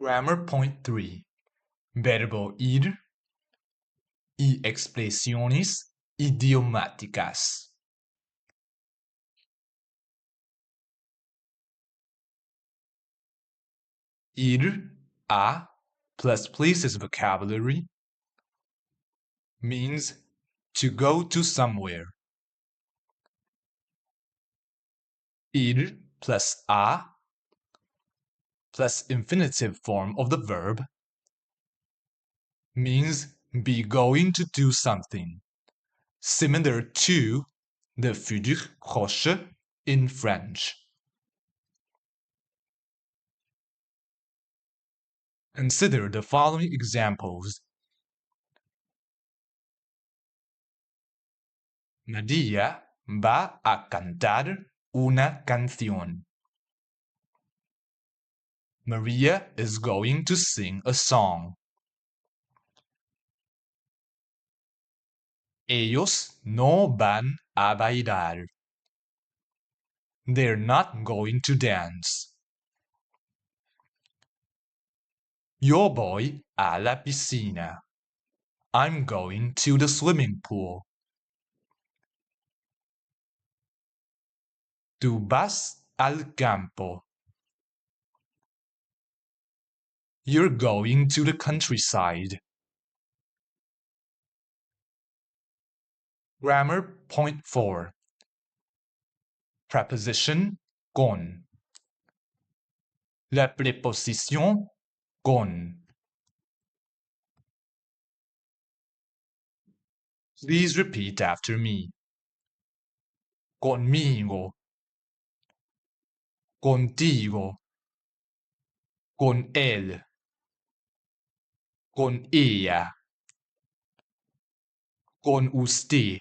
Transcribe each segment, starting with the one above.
Grammar Point 3. Verbo ir y expresiones idiomáticas. Ir a plus places vocabulary means to go to somewhere. Ir plus a plus infinitive form of the verb means be going to do something, similar to the futur proche in French. Consider the following examples. María va a cantar una canción. Maria is going to sing a song. Ellos no van a bailar. They're not going to dance. Yo voy a la piscina. I'm going to the swimming pool. Tú vas al campo. You're going to the countryside. Grammar Point 4. Preposition con. La preposición con. Please repeat after me. Conmigo. Contigo. Con él. Con ella. Con usted.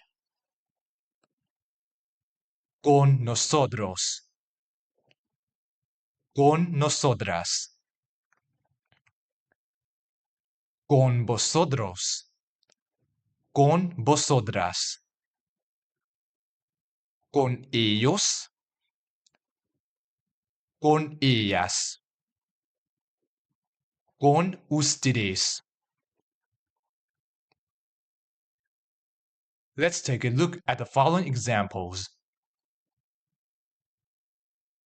Con nosotros. Con nosotras. Con vosotros. Con vosotras. Con ellos. Con ellas. Con ustedes. Let's take a look at the following examples.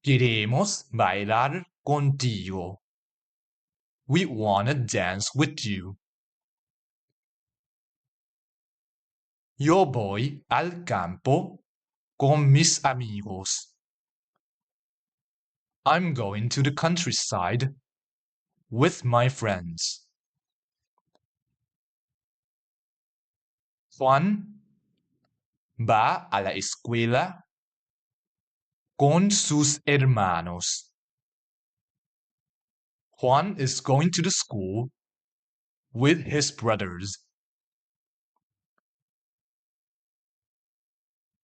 Queremos bailar contigo. We wanna dance with you. Yo voy al campo con mis amigos. I'm going to the countryside with my friends. Juan va a la escuela con sus hermanos. Juan is going to the school with his brothers.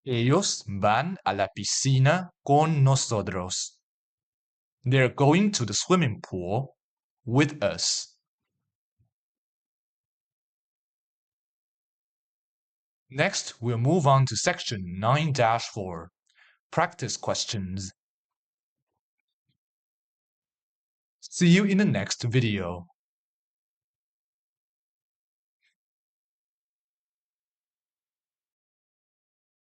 Ellos van a la piscina con nosotros. They're going to the swimming pool with us. Next, we'll move on to section 9-4, practice questions. See you in the next video.